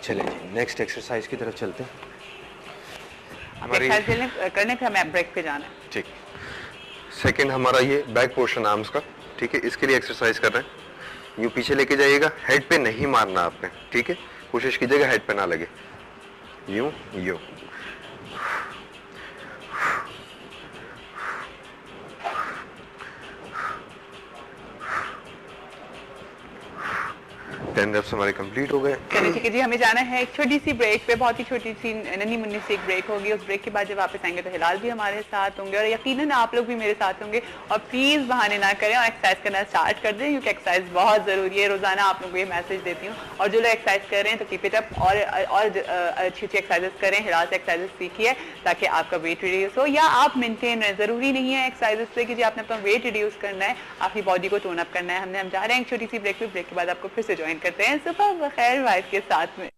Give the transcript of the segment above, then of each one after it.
चले जी next exercise की तरफ चलते हैं। हमारी करने पे हमें ब्रेक पे जाना है। ठीक, सेकंड हमारा ये बैक पोर्शन आर्म्स का, ठीक है, इसके लिए एक्सरसाइज कर रहे हैं। यूं पीछे लेके जाइएगा, हेड पे नहीं मारना आपने, ठीक है, कोशिश कीजिएगा हेड पे ना लगे। यूं यूं, रेप्स हमारे कंप्लीट हो गए। चलिए ठीक है जी, हमें जाना है एक छोटी सी ब्रेक पे, बहुत ही छोटी सी नन्ही मुन्नी सी एक ब्रेक होगी। उस ब्रेक के बाद जब वापस आएंगे तो हिलाल भी हमारे साथ होंगे और यकीनन आप लोग भी मेरे साथ होंगे। और प्लीज़ बहाने ना करें और एक्सरसाइज करना स्टार्ट कर दें, क्योंकि एक्सरसाइज बहुत ज़रूरी है। रोज़ाना आप लोगों को ये मैसेज देती हूँ। और जो लोग एक्सरसाइज कर रहे हैं तो कीप इट अप और अच्छी अच्छी एक्सरसाइज करें, हिलाल से एक्सरसाइज सीखिए ताकि आपका वेट रिड्यूस हो, या आप मेनटेन रहें। ज़रूरी नहीं है एक्सरसाइज से कि जी आपने अपना वेट रिड्यूस करना है, अपनी बॉडी को टोन अप करना है। हम जा रहे हैं एक छोटी सी ब्रेक पे, ब्रेक के बाद आपको फिर से ज्वाइन करते हैं सुबह खैर वाइफ के साथ में।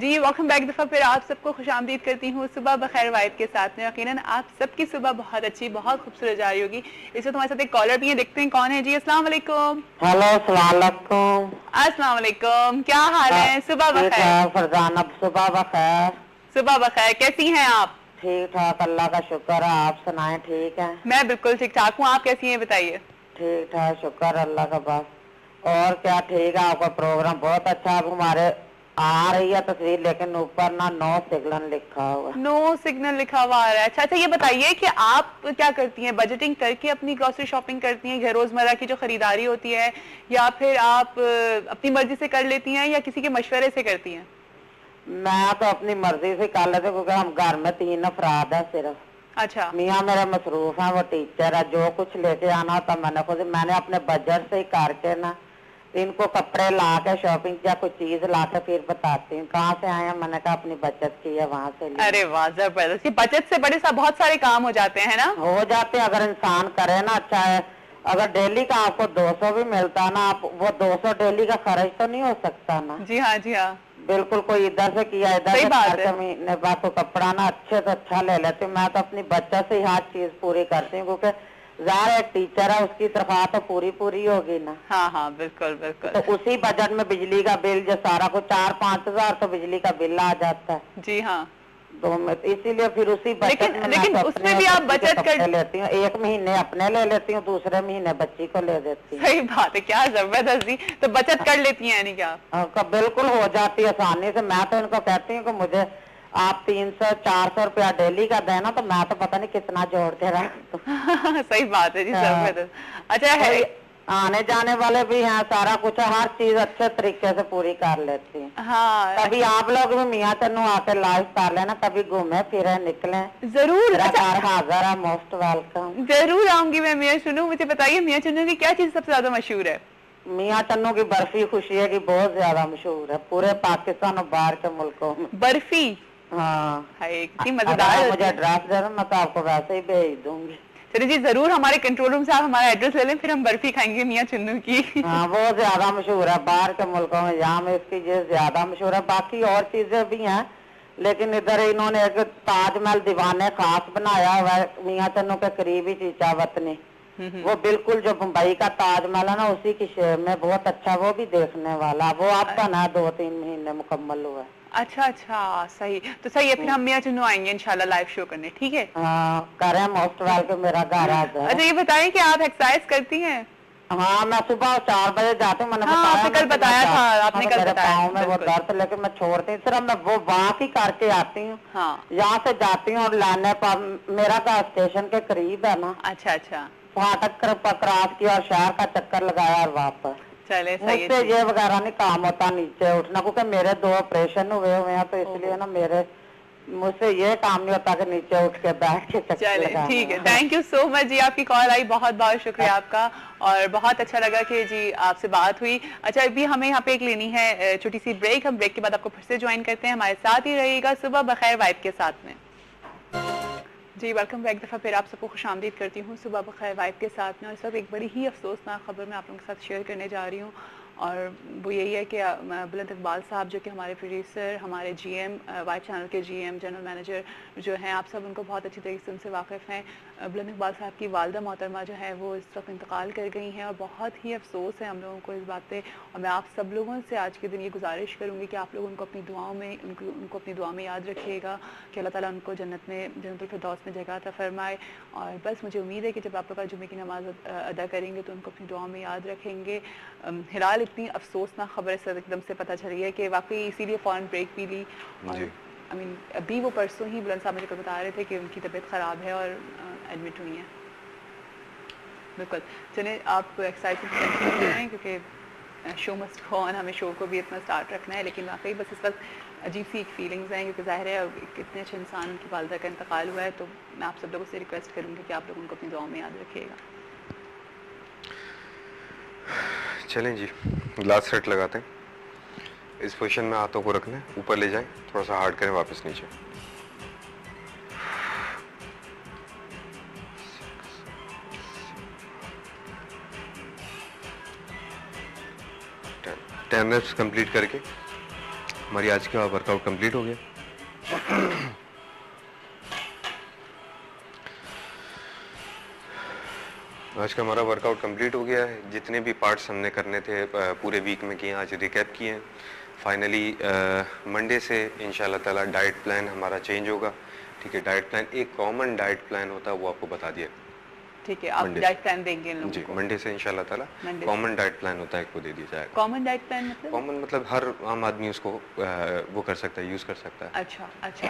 जी वेलकम बैक। दफा फिर आप सबको खुशामदीद करती हूँ सुबह बखैर वाइफ के साथ में। यकीनन आप सबकी सुबह बहुत अच्छी, बहुत खूबसूरत जा रही होगी। इस वक्त हमारे साथ एक कॉलर भी है, देखते हैं कौन है जी। अस्सलाम वालेकुम। हेलो सलामकुम। अस्सलाम वालेकुम, क्या हाल है? सुबह बखैर फरजाना, सुबह बखैर। सुबह बखैर, कैसी हैं आप? ठीक ठाक, अल्लाह का शुक्र है, आप सुनाएं? ठीक है, मैं बिल्कुल ठीक ठाक हूँ, आप कैसी हैं बताइए? ठीक ठाक, शुक्र अल्लाह का। बस और क्या, ठीक है। आपका प्रोग्राम बहुत अच्छा। अब हमारे आ रही है तस्वीर, लेकिन ऊपर ना नो सिग्नल लिखा हुआ। नो सिग्नल लिखा हुआ आ रहा है। अच्छा, ये बताइए कि आप क्या करती हैं? बजटिंग करके अपनी ग्रोसरी शॉपिंग करती हैं, घर रोजमर्रा की जो खरीदारी होती है, या फिर आप अपनी मर्जी से कर लेती हैं या किसी के मशवरे से करती हैं? मैं तो अपनी मर्जी से कर लेती हूँ, क्योंकि हम घर में 3 अफराद है सिर्फ। अच्छा। मियाँ मेरे मसरूफ है, वो टीचर है। जो कुछ लेके आना होता मैंने अपने बजट से ही करके ना इनको कपड़े ला के, शॉपिंग या कोई चीज ला के फिर बताती हूँ कहाँ से आए हैं। मैंने कहा अपनी बचत की है, वहाँ से। अरे वाह, जबरदस्त। बचत से बड़े बहुत सारे काम हो जाते हैं ना। हो जाते हैं अगर इंसान करे ना। अच्छा है, अगर डेली का आपको 200 भी मिलता ना, आप वो 200 डेली का खर्च तो नहीं हो सकता ना। जी हाँ, जी हाँ, बिल्कुल। कोई इधर से किया, इधर से महीने बाद तो कपड़ा ना अच्छे से अच्छा ले लेती हूँ। मैं तो अपनी बचत से ही हर चीज पूरी करती हूँ, क्योंकि ज़ाहिर एक टीचर है, उसकी तनख्वाह तो पूरी होगी ना। हाँ हाँ, बिल्कुल बिल्कुल। तो उसी बजट में बिजली का बिल जो सारा कुछ 4-5 हजार तो बिजली का बिल आ जाता है। जी हाँ, तो इसीलिए फिर उसी बचत में लेकिन उसमें भी आप बचत कर लेती हूँ। एक महीने अपने ले लेती हूँ, दूसरे महीने बच्ची को ले देती हूँ। सही बात है, क्या जबरदस्त जी। तो बचत कर लेती हैं यानी क्या? बिल्कुल हो जाती है आसानी से। मैं तो इनको कहती हूँ कि मुझे आप 300-400 रुपया डेली का देना, तो मैं तो पता नहीं कितना जोड़ के रख। सही बात है जी, जबरदस्त। अच्छा है, आने जाने वाले भी हैं, सारा कुछ हर चीज अच्छे तरीके से पूरी कर लेती हैं। हाँ, कभी आप लोग भी मियाँ चन्नू आके लाइव कर लेना, कभी घूमे फिरे निकले। जरूर। अच्छा, हाजिर है, मोस्ट वेलकम। जरूर आऊंगी मैं मियाँ चन्नू। मुझे बताइए मियाँ चन्नू की क्या चीज सबसे ज्यादा मशहूर है? मियाँ चन्नू की बर्फी खुशिया की बहुत ज्यादा मशहूर है पूरे पाकिस्तान और बाहर के मुल्कों में। बर्फी? हाँ, कितनी मजेदार। मुझे एड्रेस दे दो, मैं तो आपको वैसे ही भेज दूंगी। चलिए जी, जरूर। हमारे कंट्रोल रूम से आप हमारा एड्रेस ले लें, फिर हम बर्फी खाएंगे मियाँ चन्नू की। हाँ, बहुत ज्यादा मशहूर है बाहर के मुल्कों में, यहाँ में इसकी ये ज्यादा मशहूर है। बाकी और चीजें भी हैं, लेकिन इधर इन्होंने एक ताजमहल दीवाने खास बनाया हुआ है मियाँ चन्नू के करीब ही, चीचा वतनी। वो बिल्कुल जो मुंबई का ताजमहल है ना, उसी की शेप में, बहुत अच्छा। वो भी देखने वाला। वो आपका ना 2-3 महीने मुकम्मल हुआ है। अच्छा अच्छा, सही। तो सही है, फिर हम मियाँ चन्नू आएंगे इंशाल्लाह लाइव शो करने, ठीक है? करें, मोस्ट वेलकम, मेरा घर आ जाए। अच्छा, ये बताएं कि आप एक्सरसाइज करती हैं? हाँ, मैं सुबह 4 बजे जाती हूँ। मैंने आपने कल बताया था, आपने कल बताया। पाँव में वो दर्द, लेकिन मैं छोड़ती हूँ, सिर्फ मैं वो वॉक ही करके आती हूँ। हाँ, यहाँ से जाती हूँ और लाने पर मेरा का स्टेशन के करीब है ना। अच्छा अच्छा, फाटक क्रॉस किया और शहर का चक्कर लगाया और वापस। चले, सही है। मुझसे ये वगैरह नहीं काम होता नीचे उठना, क्योंकि मेरे 2 ऑपरेशन हुए हैं, तो इसलिए ना मुझसे ये काम नहीं होता कि नीचे उठ के बैठ के चक्कर लगाना। ठीक है, थैंक यू सो मच जी, आपकी कॉल आई, बहुत बहुत शुक्रिया आपका, और बहुत अच्छा लगा कि जी आपसे बात हुई। अच्छा, अभी हमें यहाँ पे एक लेनी है छोटी सी ब्रेक। हम ब्रेक के बाद आपको फिर से ज्वाइन करते हैं, हमारे साथ ही रहिएगा सुबह बखैर वाइब के साथ में। जी वेलकम बैक। दफ़ा फिर आप सबको खुशामदीद करती हूँ सुबह बखैर वाइब के साथ में। और सब एक बड़ी ही अफसोसनाक खबर मैं आप लोगों के साथ शेयर करने जा रही हूँ, और वो यही है कि बुलंद इकबाल साहब, जो कि हमारे प्रोड्यूसर, हमारे जीएम, वाइब चैनल के जीएम, जनरल मैनेजर जो हैं, आप सब उनको बहुत अच्छी तरीके से उनसे वाकिफ़ हैं। बुलंद इकबाल साहब की वालदा मोहतरमा जो है वो इस वक्त इंतकाल कर गई हैं और बहुत ही अफसोस है हम लोगों को इस बात पे। और मैं आप सब लोगों से आज के दिन ये गुजारिश करूँगी कि आप लोग उनको अपनी दुआओं में उनको अपनी दुआ में याद रखिएगा कि अल्लाह ताला उनको जन्नतुल फिरदौस में जगह अता फरमाए। और बस मुझे उम्मीद है कि जब आप लोग जुमे की नमाज अदा करेंगे तो उनको अपनी दुआओं में याद रखेंगे। हिलाल इतनी अफसोसनाक खबर से एकदम से पता चली है कि वाकई इसीलिए फ़ौरन ब्रेक भी ली। और अभी वो परसों ही बुलंद साहब मुझे बता रहे थे कि उनकी तबीयत ख़राब है और एडमिट हुई हैं। बिल्कुल, चलिए आप एक्सरसाइज कंटिन्यू करें क्योंकि शो मस्ट गो ऑन, हमें शो को भी इतना स्टार्ट रखना है। लेकिन वाकई बस इस वक्त अजीब सी एक फीलिंग्स हैं क्योंकि ज़ाहिर है कितने अच्छे इंसान की वालदा का इंतकाल हुआ है। तो मैं आप सब लोगों से रिक्वेस्ट करूँगी कि आप लोग उनको अपनी दुआओं में याद रखिएगा। चलें जी, ग्लास सेट लगाते हैं। इस पोजीशन में हाथों को रखना है, ऊपर ले जाएं, थोड़ा सा हार्ड करें, वापस नीचे। टेन रेप्स कंप्लीट करके हमारी आज का वर्कआउट कंप्लीट हो गया। आज का हमारा वर्कआउट कंप्लीट हो गया है। जितने भी पार्ट्स हमने करने थे पूरे वीक में किए, आज रिकैप किए हैं। फाइनली मंडे से इंशाल्लाह ताला डाइट प्लान हमारा चेंज होगा। ठीक है, डाइट प्लान एक कॉमन डाइट प्लान होता है, वो आपको बता दिया। ठीक है, आप डाइट प्लान देंगे इन लोगों जी, को? मंडे से इंशाल्लाह ताला कॉमन डाइट प्लान होता है, वो दे दिया जाएगा। कॉमन डाइट प्लान मतलब? कॉमन मतलब हर आम आदमी उसको वो कर सकता है, यूज़ कर सकता है। अच्छा अच्छा।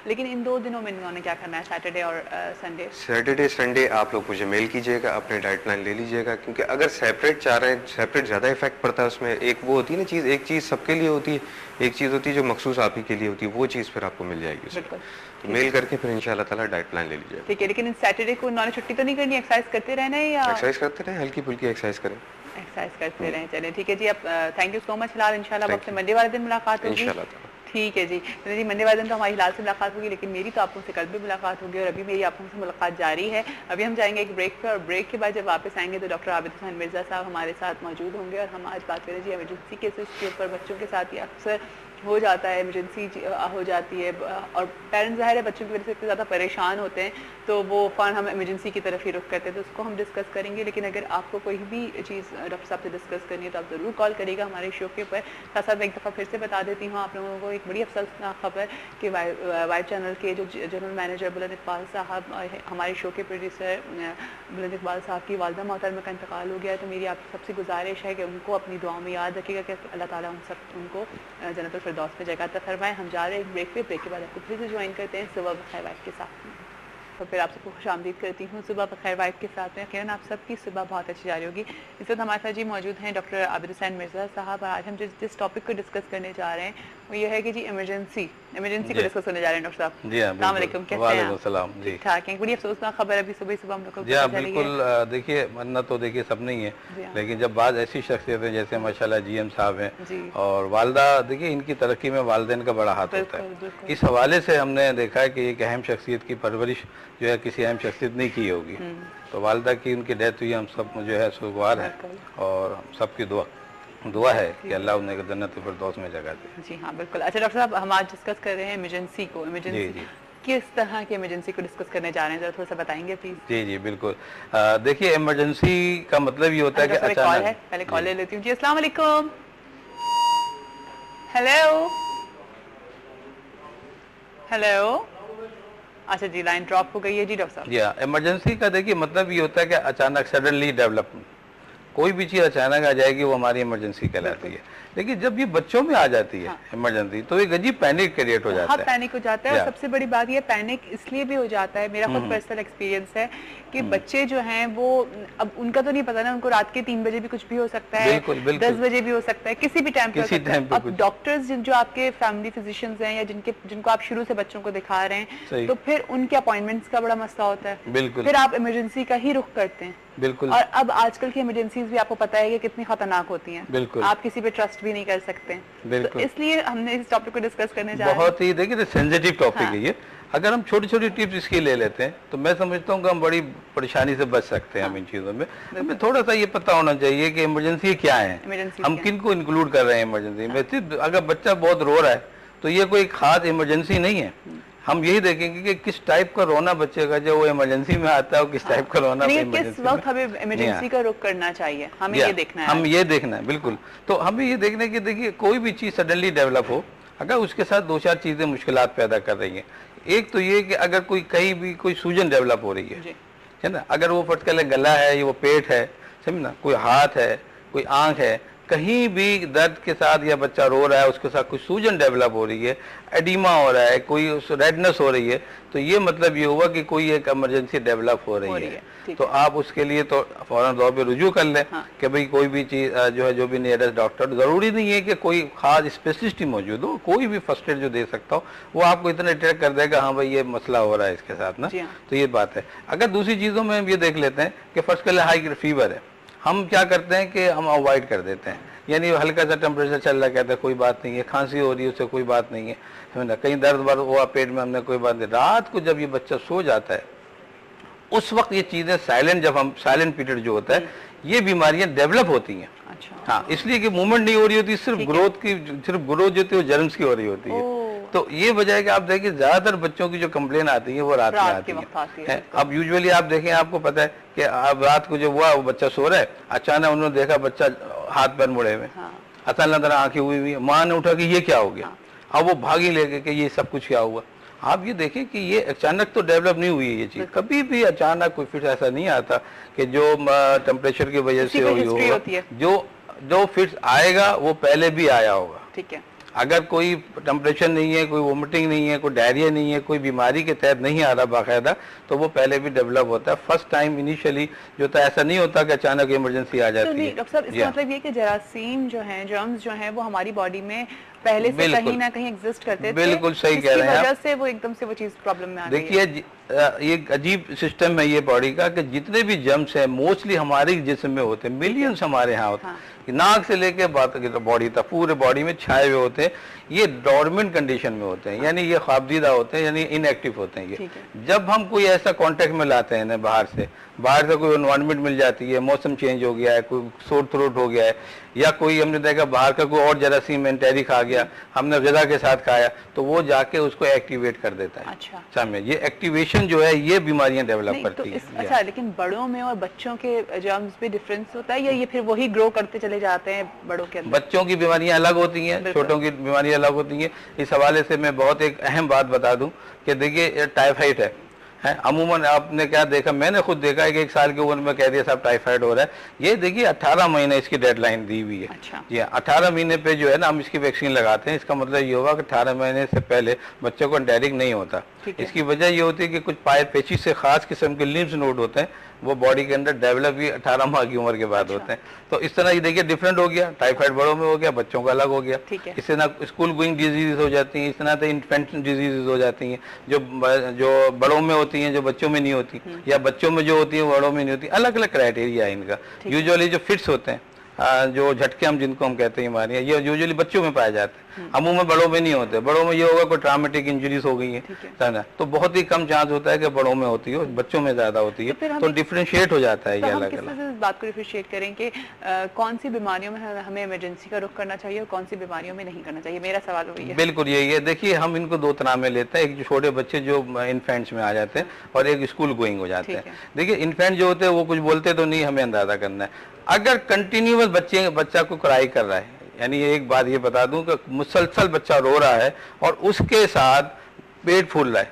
लेकिन इन 2 दिनों में इन्होंने क्या करना है, सैटरडे और संडे? सैटरडे संडे आप लोग मुझे मेल कीजिएगा, अपने डाइट प्लान ले लीजिएगा। क्योंकि अगर सेपरेट चाह रहे हैं, सेपरेट ज़्यादा इफेक्ट पड़ता है उसमें। एक वो होती है ना चीज़, एक चीज़ सबके लिए होती है, एक चीज़ होती है जो मखसूस आप ही के लिए होती है, वो चीज़ फिर आपको मिल जाएगी। बिल्कुल, तो मेल करके फिर इंशाल्लाह ताला डाइट प्लान ले लीजिएगा। ठीक है। लेकिन सैटरडे को उन्होंने छुट्टी तो नहीं करनी, एक्सरसाइज करते रहना है या? एक्सरसाइज करते रहें, हल्की फुल्की एक्सरसाइज करें, एक्सरसाइज करते रहें। चलें ठीक है जी, अब थैंक यू सो मच हिलाल। इंशाल्लाह आपसे मंडे वाले दिन मुलाकात होगी इंशाल्लाह ताला। ठीक है जी। तो जी मंडे वाले दिन तो हमारी हिलाल से मुलाकात होगी, लेकिन मेरी तो आप लोगों से कल भी मुलाकात होगी और अभी मेरी आप लोगों से मुलाकात जारी है। अभी हम जाएंगे एक ब्रेक पे और ब्रेक के बाद जब वापस आएंगे तो डॉक्टर आबिद हुसैन मिर्ज़ा साहब हमारे साथ मौजूद होंगे और हम आज बात करें जी इमरजेंसी केसेस के ऊपर। बच्चों के साथ ही अक्सर हो जाता है, इमरजेंसी हो जाती है और पेरेंट्स ज़ाहिर है बच्चों की वजह से इतने ज़्यादा परेशान होते हैं तो वो फ़ौरन हम इमरजेंसी की तरफ ही रुख करते हैं। तो उसको हम डिस्कस करेंगे। लेकिन अगर आपको कोई भी चीज़ डॉक्टर साहब से डिस्कस करनी है तो आप ज़रूर कॉल करिएगा हमारे शो के ऊपर। साथ साथ मैं एक दफ़ा फिर से बता देती हूँ आप लोगों को एक बड़ी अफसोसनाक खबर कि वाइब चैनल के जो जनरल मैनेजर बुलंद इकबाल साहब, हमारे शो के प्रोड्यूसर बुलंद इकबाल साहब की वालदा मोहतरमा का इंतकाल हो गया है। तो मेरी आप सबसे गुजारिश है कि उनको अपनी दुआओं में याद रखिएगा कि अल्लाह ताला उनको जन्नतुल फिरदौस में जगह अता फरमाए। हम जा रहे हैं एक ब्रेक पे, ब्रेक के बाद आपको फिर से ज्वाइन करते हैं सुबह बखैर वाइफ के साथ। तो फिर आप सबको खुश आमदीद करती हूँ सुबह बखैर वाइफ के साथ में। यकीनन आप सबकी सुबह बहुत अच्छी जा रही होगी। इस वक्त हमारे साथ जी मौजूद हैं डॉक्टर आबिद हुसैन मिर्ज़ा साहब। आज हम जिस टॉपिक को डिस्कस करने जा रहे हैं वो ये है कि जी इमरजेंसी को डिस्कस करने जा रहे हैं डॉक्टर साहब। जी हाँ, अस्सलाम वालेकुम, कैसे हैं आप? वालेकुम सलाम जी। ठीक ठाक हैं? बड़ी अफसोसनाक खबर अभी सुबह हम लोग को जी हाँ पता चली है। बिल्कुल। देखिए मरना तो देखिए सब नहीं है, हाँ। लेकिन जब बात ऐसी शख्सियत है जैसे माशाल्लाह जीएम साहब हैं जी। और वालदा, देखिए इनकी तरक्की में वालदेन का बड़ा हाथ होता बिल्कुल, है। बिल्कुल। इस हवाले से हमने देखा है कि एक अहम शख्सियत की परवरिश जो है किसी अहम शख्सियत नहीं की होगी। तो वालदा की उनकी डेथ हुई, हम सब जो है सुगवार हैं और हम सबकी दुआ है कि अल्लाह उन्हें जन्नत फिरदौस में जगह दे। जी हाँ बिल्कुल। अच्छा डॉक्टर साहब, हम आज डिस्कस कर रहे हैं इमरजेंसी को। जी। किस तरह की इमरजेंसी को डिस्कस करने जा रहे हैं, जरा थोड़ा सा बताएंगे प्लीज? जी जी बिल्कुल। देखिए इमरजेंसी का मतलब ये होता है कि कॉल है, अचानक। पहले कॉल ले लेती हूँ जी। अस्सलाम वालेकुम। Hello hello. अच्छा जी, लाइन ड्रॉप हो गई है जी डॉक्टर साहब। जी हाँ, इमरजेंसी का देखिए मतलब ये होता है कि अचानक सडनली डेवलपमेंट, कोई भी चीज़ अचानक आ जाएगी वो हमारी इमरजेंसी कहलाती है। लेकिन जब ये बच्चों में आ जाती है इमरजेंसी तो एक अजीब पैनिक क्रिएट हो जाता है। पैनिक हो जाता है और सबसे बड़ी बात ये पैनिक इसलिए भी हो जाता है, मेरा खुद पर्सनल एक्सपीरियंस है कि बच्चे जो हैं वो अब उनका तो नहीं पता ना, उनको रात के 3 बजे भी कुछ भी हो सकता है, 10 बजे भी हो सकता है, किसी भी टाइम पे हो सकता है। अब डॉक्टर्स जो आपके फैमिली फिजिशियंस हैं या जिनको आप शुरू से बच्चों को दिखा रहे हैं तो फिर उनके अपॉइंटमेंट्स का बड़ा मसला होता है। बिल्कुल। फिर आप इमरजेंसी का ही रुख करते हैं। बिल्कुल। और अब आजकल की इमरजेंसीज भी आपको पता है कि कितनी खतरनाक होती हैं। बिल्कुल। आप किसी पे ट्रस्ट भी नहीं कर सकते। बिल्कुल। तो इसलिए हमने इस टॉपिक को डिस्कस करने जा रहे हैं। बहुत ही देखिए सेंसिटिव टॉपिक है ये। अगर हम छोटी छोटी टिप्स इसकी ले लेते हैं तो मैं समझता हूँ कि हम बड़ी परेशानी से बच सकते हैं। हम इन चीज़ों में हमें थोड़ा सा ये पता होना चाहिए कि इमरजेंसी क्या है, हम किन को इंक्लूड कर रहे हैं इमरजेंसी में। सिर्फ अगर बच्चा बहुत रो रहा है तो ये कोई खास इमरजेंसी नहीं है। हम यही देखेंगे कि किस टाइप का रोना बच्चे का जो वो इमरजेंसी में आता है और किस टाइप का रोना यानी किस इमरजेंसी वक्त में हमें इमरजेंसी का रुख करना चाहिए, हमें या, ये देखना है। हम ये देखना है बिल्कुल। तो हमें ये देखना है कि देखिए कोई भी चीज़ सडनली डेवलप हो, अगर उसके साथ दो चार चीज़ें मुश्किलात पैदा कर रही हैं। एक तो ये कि अगर कोई कहीं भी कोई सूजन डेवलप हो रही है ना, अगर वो पर्टिकुलर गला है, ये वो पेट है, समझ ना, कोई हाथ है, कोई आंख है, कहीं भी दर्द के साथ या बच्चा रो रहा है, उसके साथ कोई सूजन डेवलप हो रही है, एडिमा हो रहा है, कोई रेडनेस हो रही है, तो ये मतलब ये हुआ कि कोई एक इमरजेंसी डेवलप हो रही है। तो आप उसके लिए तो फौरन तौर पे रुजू कर लें कि भाई कोई भी चीज़ जो है, जो भी नियरेस्ट डॉक्टर, ज़रूरी नहीं है कि कोई खास स्पेशलिस्ट ही मौजूद हो, कोई भी फर्स्ट एड जो दे सकता हो वो आपको इतना डिटेक्ट कर देगा, हाँ भाई ये मसला हो रहा है इसके साथ ना। तो ये बात है। अगर दूसरी चीज़ों में हम ये देख लेते हैं कि फर्स्ट के लिए हाई फीवर है, हम क्या करते हैं कि हम अवॉइड कर देते हैं, यानी हल्का सा टेम्परेचर चल रहा है, कहते हैं कोई बात नहीं है, खांसी हो रही है उससे कोई बात नहीं है, समझना, कहीं दर्द वर्द हुआ पेट में, हमने कोई बात नहीं। रात को जब ये बच्चा सो जाता है उस वक्त ये चीज़ें साइलेंट, जब हम साइलेंट पीरियड जो होता है, ये बीमारियां डेवलप होती हैं। अच्छा। हाँ, इसलिए कि मूवमेंट नहीं हो रही होती, सिर्फ ग्रोथ की, सिर्फ ग्रोथ जो होती है वो जर्म्स की हो रही होती है। तो ये वजह है कि आप देखिए ज्यादातर बच्चों की जो कंप्लेन आती है वो रात में आती है। अब यूजुअली आप देखें, आपको पता है कि अब रात को जो हुआ वो बच्चा सो रहा है, अचानक उन्होंने देखा बच्चा हाथ पैर मुड़े हुए, अचानक आंखें हुई हुई, माँ ने उठा कि ये क्या हो गया, अब वो भागी लेके कि ये सब कुछ क्या हुआ। आप ये देखें कि ये अचानक तो डेवलप नहीं हुई है ये चीज़, कभी भी अचानक कोई फिट ऐसा नहीं आता कि जो टेम्परेचर की वजह से होगी, जो फिट्स आएगा वो पहले भी आया होगा। ठीक है। अगर कोई टेम्परेचर नहीं है, कोई वोमिटिंग नहीं है, कोई डायरिया नहीं है, कोई बीमारी के तहत नहीं आ रहा बाकायदा, तो वो पहले भी डेवलप होता है। फर्स्ट टाइम इनिशियली जो था ऐसा नहीं होता कि अचानक इमरजेंसी आ जाती है। डॉक्टर साहब, इसका मतलब ये कि जरासीम जो है, जर्म्स जो है, वो हमारी बॉडी में पहले से कहीं ना कहीं एग्जिस्ट करते थे। बिल्कुल सही कह रहे हैं वजह से वो एकदम से वो चीज प्रॉब्लम में आ गई। देखिए ये अजीब सिस्टम है ये बॉडी का कि जितने भी जर्म्स हैं मोस्टली हमारे जिस्म में होते हैं, मिलियंस हमारे यहाँ होते हैं, नाक से लेके बॉडी तक पूरे बॉडी में छाए हुए होते हैं। ये डॉर्मेंट कंडीशन में होते हैं, यानी ये ख्वाबदीदा होते हैं, यानी इनएक्टिव होते हैं ये। जब हम कोई ऐसा कांटेक्ट में लाते हैं ना, बाहर से कोई एनवायरनमेंट मिल जाती है, मौसम चेंज हो गया है, कोई सोर थ्रोट हो गया है, या कोई हमने देखा बाहर का कोई और जरासीम एंटेरिक आ गया, हमने ग़िज़ा के साथ खाया, तो वो जाके उसको एक्टिवेट कर देता है। अच्छा। समझे, ये एक्टिवेशन जो है ये बीमारियां डेवलप करती है। अच्छा, लेकिन बड़ों में और बच्चों के जर्म्स में डिफरेंस होता है या ये फिर वही ग्रो करते चले जाते हैं बड़ों के अंदर? बच्चों की बीमारियां अलग होती हैं, छोटों की बीमारियां अलग होती हैं। इस हवाले से मैं बहुत एक अहम बात बता दूं कि देखिए टाइफाइड है अमूमन आपने क्या देखा, मैंने खुद देखा है कि 1 साल की उम्र में कह दिया साहब टाइफाइड हो रहा है। ये देखिए 18 महीने इसकी डेडलाइन दी हुई है। अच्छा। जी 18 महीने पे जो है ना हम इसकी वैक्सीन लगाते हैं। इसका मतलब ये होगा कि 18 महीने से पहले बच्चों को एंटेरिक नहीं होता। इसकी वजह ये होती है कि कुछ पायर पेशी से खास किस्म के लिम्फ नोड होते हैं, वो बॉडी के अंदर डेवलप भी 18 माह की उम्र के बाद होते हैं। तो इस तरह ये देखिए डिफरेंट हो गया, टाइफाइड बड़ों में हो गया, बच्चों का अलग हो गया। इससे ना स्कूल गोइंग डिजीज हो जाती हैं, इस तरह से इन्फेंट डिजीज हो जाती हैं जो बड़ों में होती हैं, जो बच्चों में नहीं होती, या बच्चों में जो होती है बड़ों में नहीं होती। अलग अलग क्राइटेरिया है इनका। यूजुअली जो फिट्स होते हैं, जो झटके हम जिनको हम कहते हैं बीमारियां, ये यूजुअली बच्चों में पाए जाते हैं, अमूमन बड़ों में नहीं होते। बड़ों में ये होगा कोई ट्रामेटिक इंजरीज हो गई है ना, तो बहुत ही कम चांस होता है कि बड़ों में होती हो, बच्चों में ज्यादा होती है। तो डिफरेंशिएट हो जाता है ये अलग अलग। बात को डिफरेंशिएट करें कि कौन सी बीमारियों में हमें इमरजेंसी का रुख करना चाहिए और कौन सी बीमारियों में नहीं करना चाहिए, मेरा सवाल वही है। बिल्कुल यही है। देखिए हम इनको दो तरह में लेते हैं, एक जो छोटे बच्चे जो इन्फेंट्स में आ जाते हैं और एक स्कूल गोइंग हो जाते हैं। देखिए इन्फेंट जो होते हैं वो कुछ बोलते तो नहीं, हमें अंदाजा करना है। अगर कंटिन्यूअस बच्चा को क्राई कर रहा है, यानी एक बात ये बता दूं कि मुसलसल बच्चा रो रहा है और उसके साथ पेट फूल रहा है,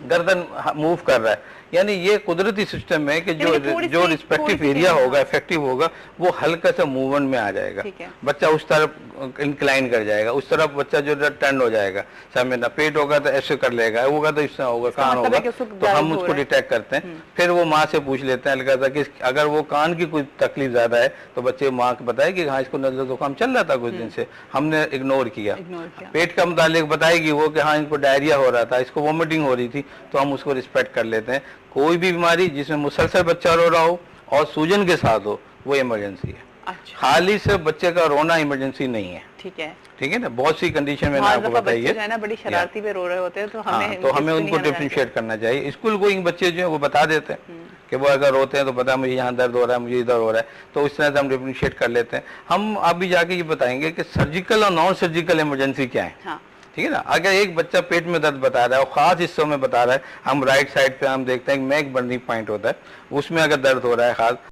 गर्दन मूव कर रहा है, यानी ये कुदरती सिस्टम है कि जो रिस्पेक्टिव एरिया होगा, इफेक्टिव होगा, वो हल्का सा मूवमेंट में आ जाएगा। बच्चा उस तरफ इंक्लाइन कर जाएगा, उस तरफ बच्चा जो टर्न हो जाएगा। समय ना पेट होगा तो ऐसे कर लेगा, होगा तो इससे होगा, कान होगा तो हम उसको डिटेक्ट करते हैं। फिर वो माँ से पूछ लेते हैं हल्का सा कि अगर वो कान की कोई तकलीफ ज्यादा है तो बच्चे माँ को बताए कि हाँ इसको नजला जुकाम चल रहा था कुछ दिन से, हमने इग्नोर किया। पेट का मुतालिक बताएगी वो कि हाँ इनको डायरिया हो रहा था, इसको वॉमिटिंग हो रही थी, तो हम उसको रिस्पेक्ट कर लेते हैं। कोई भी बीमारी जिसमें मुसलसल बच्चा रो रहा हो और सूजन के साथ हो वो इमरजेंसी है। अच्छा। खाली से बच्चे का रोना इमरजेंसी नहीं है। ठीक है ना, बहुत सी कंडीशन में आपको बताइए ना, बड़ी शरारती पे रो रहे होते हैं, तो हमें उनको डिफरेंशिएट करना चाहिए। स्कूल गोइंग बच्चे जो है वो बता देते हैं कि वो अगर रोते हैं तो पता मुझे यहाँ दर्द हो रहा है, मुझे इधर हो रहा है, तो इस तरह से हम डिफरेंशिएट कर लेते हैं। हम अभी जाके ये बताएंगे कि सर्जिकल और नॉन सर्जिकल इमरजेंसी क्या है। ठीक है ना। अगर एक बच्चा पेट में दर्द बता रहा है और खास हिस्सों में बता रहा है, हम राइट साइड पे हम देखते हैं मैक बर्निंग पॉइंट होता है, उसमें अगर दर्द हो रहा है खास,